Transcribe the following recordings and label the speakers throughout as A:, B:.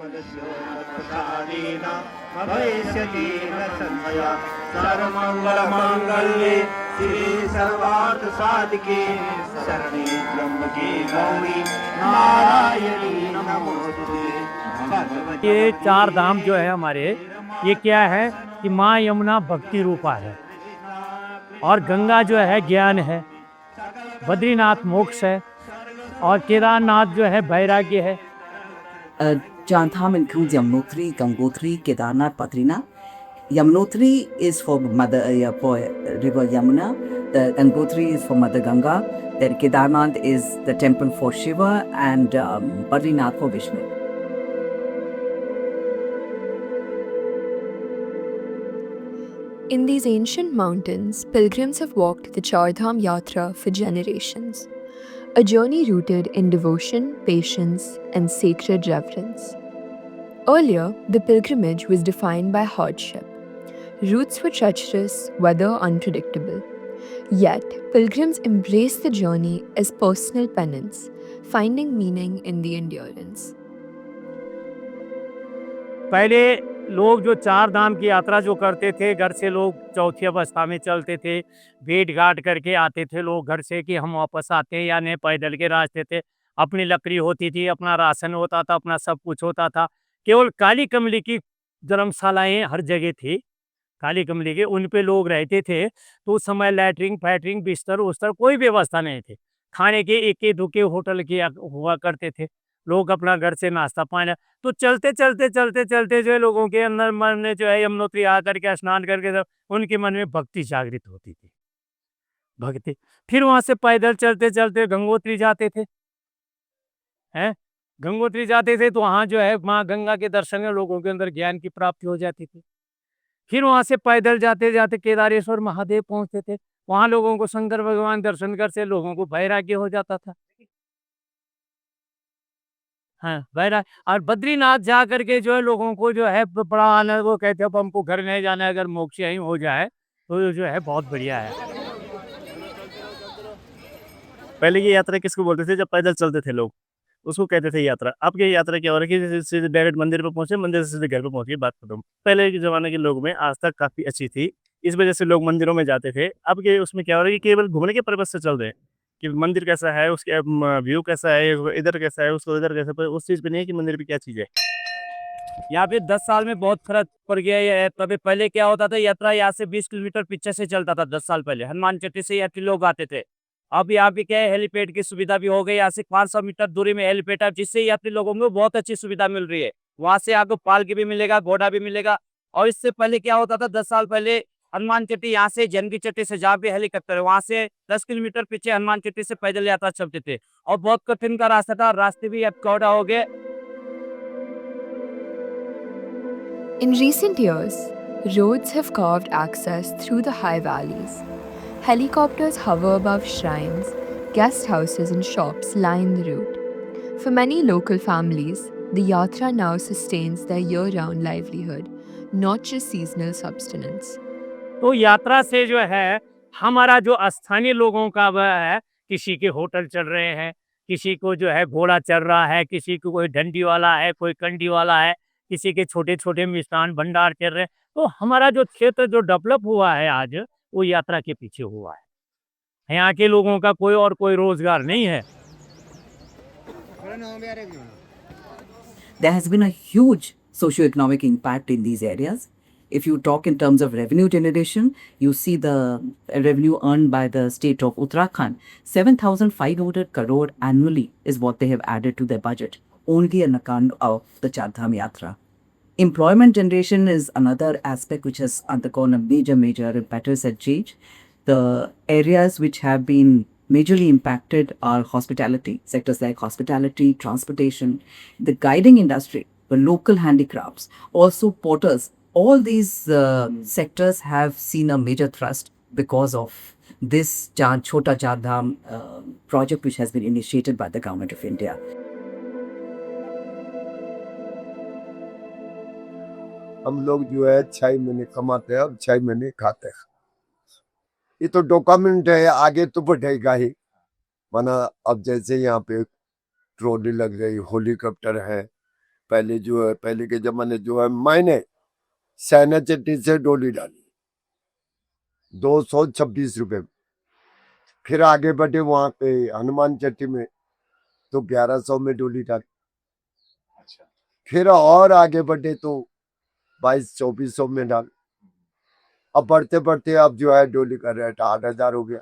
A: सर्वमंगलमांगल्ये श्री सर्वार्थ साधिके शरणे त्र्यंबके गौरी नारायणी नमोस्तुते।
B: ये चार धाम जो है हमारे, ये क्या है कि माँ यमुना भक्ति रूपा है, और गंगा जो है ज्ञान है, बद्रीनाथ मोक्ष है, और केदारनाथ जो है वैराग्य है।
C: Chandham includes Yamunotri, Gangotri, Kedarnath, Badrinath. Yamunotri is for for river Yamuna. The Gangotri is for Mother Ganga. Then Kedarnath is the temple for Shiva, and Badrinath for Vishnu.
D: In these ancient mountains, pilgrims have walked the Char Dham Yatra for generations, a journey rooted in devotion, patience, and sacred reverence. Earlier, the pilgrimage was defined by hardship. Routes were treacherous, weather unpredictable. Yet, pilgrims embraced the journey as personal penance, finding meaning in the endurance.
B: पहले लोग जो चार धाम की यात्रा जो करते थे, घर से लोग चौथी अवस्था में चलते थे, भेंट घाट करके आते थे लोग घर से कि हम वापस आते हैं या नहीं, पैदल के रास्ते थे, अपनी लकड़ी होती थी, अपना राशन होता था, अपना सब कुछ होता था। केवल काली कमली की धर्मशालाएं हर जगह थी, काली कमली के, उन पे लोग रहते थे। तो उस समय लैटरिन फैटरिन बिस्तर उस्तर कोई व्यवस्था नहीं थी, खाने के इक्के दुक्के होटल के हुआ करते थे, लोग अपना घर से नाश्ता पानी। तो चलते चलते चलते चलते जो है लोगों के अंदर मन में जो है यमुनोत्री आकर के स्नान करके सब उनके मन में भक्ति जागृत होती थी, भक्ति। फिर वहां से पैदल चलते चलते गंगोत्री जाते थे, हैं, गंगोत्री जाते थे तो वहां जो है माँ गंगा के दर्शन में लोगों के अंदर ज्ञान की प्राप्ति हो जाती थी। फिर वहां से पैदल जाते जाते केदारेश्वर महादेव पहुंचते थे, वहां लोगों को शंकर भगवान दर्शन करते लोगों को वैराग्य हो जाता था। हाँ, वैराग्य। और बद्रीनाथ जा करके जो है लोगों को जो है बड़ा आनंद, वो कहते हैं अब हमको घर नहीं जाना है, अगर मोक्ष यहीं हो जाए तो जो है बहुत बढ़िया है।
E: पहले की यात्रा किसको बोलते थे? जब पैदल चलते थे लोग, उसको कहते थे यात्रा। अब की यात्रा क्या हो रहा है कि सीधे डायरेक्ट मंदिर पे पहुंचे, मंदिर से सीधे घर पे पहुंच गए, बात खत्म। पहले के ज़माने के लोग में आस्था काफ़ी अच्छी थी, इस वजह से लोग मंदिरों में जाते थे। अब के उसमें क्या हो रहा है कि केवल घूमने के पर्पज़ से चल रहे हैं कि मंदिर कैसा है, उसके व्यू कैसा है, इधर कैसा है, उसको इधर कैसा, पर उस चीज़ पे नहीं है कि मंदिर पे क्या चीज़ है।
B: यहाँ पे 10 साल में बहुत फर्क पड़ गया है। तभी पहले क्या होता था, यात्रा यहाँ से 20 किलोमीटर पीछे से चलता था। 10 साल पहले हनुमान चट्टी से यात्री लोग आते थे। अब यहाँ पे क्या है, हेलीपैड की सुविधा भी हो गई, यहाँ से 500 मीटर दूरी में हेलीपैड है, जिससे यात्री लोगों को बहुत अच्छी सुविधा मिल रही है। वहां से आपको पालकी भी मिलेगा, घोड़ा भी मिलेगा। और इससे पहले क्या होता था, 10 साल पहले हनुमान चट्टी यहाँ से जनकी चट्टी से जहाँ भी हेलीकॉप्टर है, वहां से 10 किलोमीटर पीछे हनुमान चट्टी से पैदल यात्रा चलते थे, और बहुत कठिन का रास्ता था, रास्ते भी अब चौड़ा हो गए।
D: In recent years, roads have carved access through the high valleys. Helicopters hover above shrines, guest houses and shops line the route. For many local families, the yatra now sustains their year-round livelihood, not just seasonal subsistence.
B: तो यात्रा से जो है हमारा जो स्थानीय लोगों का वह है, किसी के होटल चल रहे हैं, किसी को जो है घोड़ा चल रहा है, किसी को कोई डंडी वाला है, कोई कंडी वाला है, किसी के छोटे छोटे मिष्ठान भंडार चल रहे हैं। तो हमारा जो क्षेत्र जो डेवलप हुआ है आज, वो यात्रा के पीछे हुआ है। यहाँ के लोगों का कोई रोजगार नहीं है।
C: There has been a huge socio-economic impact in these areas. If you talk in terms of revenue generation, you see the revenue earned by the state of Uttarakhand, 7,500 crore annually is what they have added to their budget, only on account of the Char Dham Yatra. Employment generation is another aspect which has undergone a major impetus and change. The areas which have been majorly impacted are hospitality, sectors like hospitality, transportation, the guiding industry, the local handicrafts, also porters. All these sectors have seen a major thrust because of this Chota Char Dham project which has been initiated by the Government of India.
F: हम लोग जो है 6 महीने कमाते हैं और 6 महीने खाते हैं। ये तो डॉक्यूमेंट है, आगे तो बढ़ेगा ही। माना अब जैसे यहाँ पे ट्रॉली लग गई, हेलीकॉप्टर है, पहले जो है, पहले के जमाने जो है, मैंने सैना चट्टी से डोली डाली 226 रुपए में। फिर आगे बढ़े वहां पे हनुमान चट्टी में तो 1100 में डोली डाली। फिर और आगे बढ़े तो 2200-2400 में डाल। अब बढ़ते बढ़ते अब जो है डोली का रेट 8000 हो गया।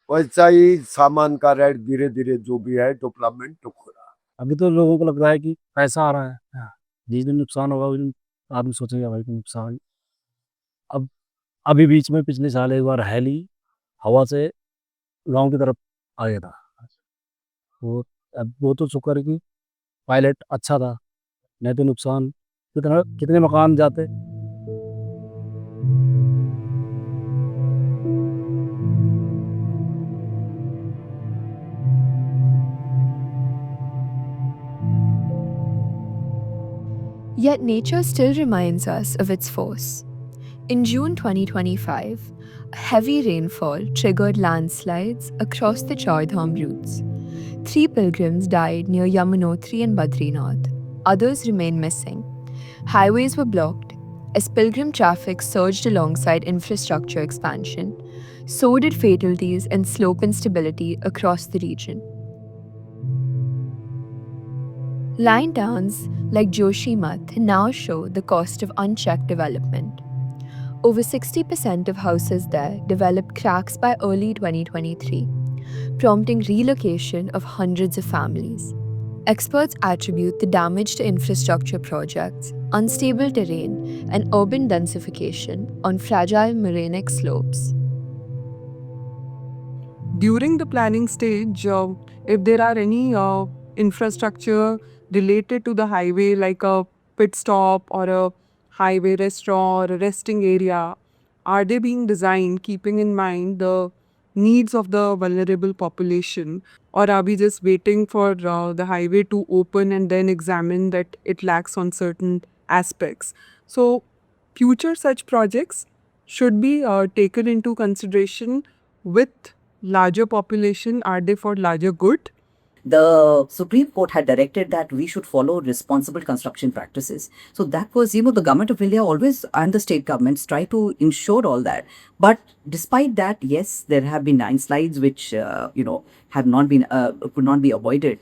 F: वैसा ही सामान का रेट धीरे धीरे जो भी है डेवलपमेंट हो रहा है।
E: अभी तो लोगों को लग रहा है कि पैसा आ रहा है। हाँ, जिस दिन नुकसान होगा उस दिन आदमी सोचेगा भाई कि नुकसान। अब अभी बीच में पिछले साल एक बार हैली हवा से गांव की तरफ आ गया था। वो अब वो तो शुक्र है कि पायलट अच्छा था, नहीं तो नुकसान कितने मकान जाते।
D: Yet nature still reminds us of its force. In June 2025, a heavy rainfall triggered landslides across the Char Dham routes. 3 pilgrims died near Yamunotri and Badrinath. Others remain missing. Highways were blocked as pilgrim traffic surged alongside infrastructure expansion. So did fatalities and slope instability across the region. Line towns like Joshimath now show the cost of unchecked development. Over 60% of houses there developed cracks by early 2023, prompting relocation of hundreds of families. Experts attribute the damage to infrastructure projects, unstable terrain, and urban densification on fragile morainic slopes.
G: During the planning stage, if there are any infrastructure related to the highway, like a pit stop or a highway restaurant or a resting area, are they being designed keeping in mind the needs of the vulnerable population, or are we just waiting for the highway to open and then examine that it lacks on certain aspects? So future such projects should be taken into consideration with larger population. Are they for larger good?
C: The Supreme Court had directed that we should follow responsible construction practices. So that was, the government of India always and the state governments try to ensure all that. But despite that, yes, there have been landslides which, have not been, could not be avoided.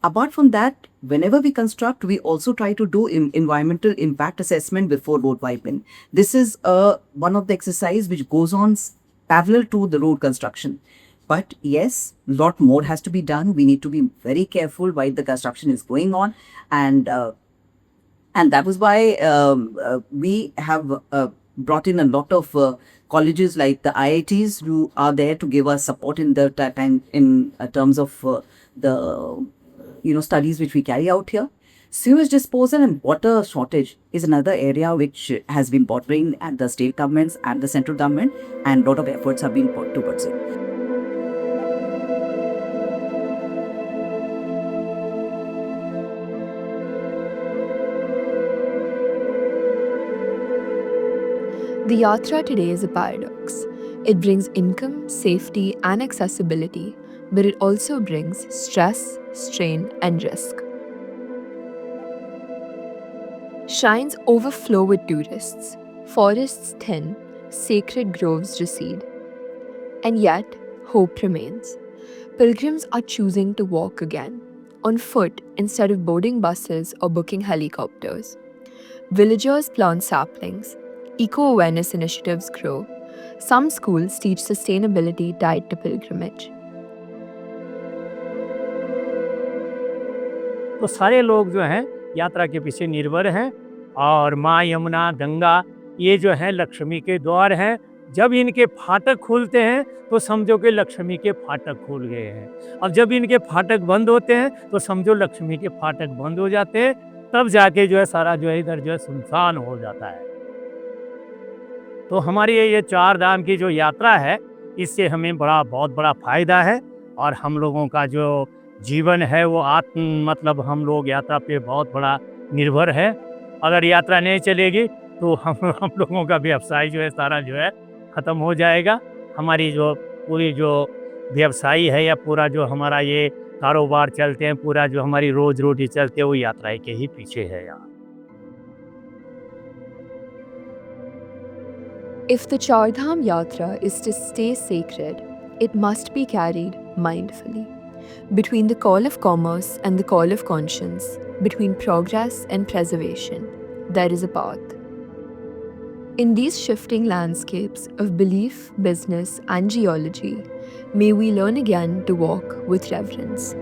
C: Apart from that, whenever we construct, we also try to do environmental impact assessment before road widening. This is one of the exercise which goes on parallel to the road construction. But yes, lot more has to be done. We need to be very careful while the construction is going on, and that was why we have brought in a lot of colleges like the IITs who are there to give us support in the time in terms of the studies which we carry out here. Sewage disposal and water shortage is another area which has been bothering at the state governments and the central government, and a lot of efforts have been put towards it.
D: The Yatra today is a paradox. It brings income, safety, and accessibility, but it also brings stress, strain, and risk. Shrines overflow with tourists, forests thin, sacred groves recede. And yet, hope remains. Pilgrims are choosing to walk again, on foot instead of boarding buses or booking helicopters. Villagers plant saplings. Eco-awareness initiatives grow. Some schools teach sustainability tied to pilgrimage.
B: तो सारे लोग जो हैं यात्रा के पीछे निर्भर हैं, और माँ यमुना, गंगा, ये जो है लक्ष्मी के द्वार हैं। जब इनके फाटक खुलते हैं तो समझो कि लक्ष्मी के फाटक खुल गए हैं, और जब इनके फाटक बंद होते हैं तो समझो लक्ष्मी के फाटक बंद हो जाते हैं। तब जाके जो है सारा जो है इधर जो है सुनसान हो जाता है। तो हमारी ये 4 धाम की जो यात्रा है, इससे हमें बहुत बड़ा फायदा है, और हम लोगों का जो जीवन है वो मतलब हम लोग यात्रा पे बहुत बड़ा निर्भर है। अगर यात्रा नहीं चलेगी तो हम लोगों का व्यवसाय जो है सारा जो है ख़त्म हो जाएगा। हमारी जो पूरी जो व्यवसाय है या पूरा जो हमारा ये कारोबार चलते हैं, पूरा जो हमारी रोज रोटी चलती है वो यात्राएं के ही पीछे है यहाँ।
D: If the Char Dham Yatra is to stay sacred, it must be carried mindfully. Between the call of commerce and the call of conscience, between progress and preservation, there is a path. In these shifting landscapes of belief, business, and geology, may we learn again to walk with reverence.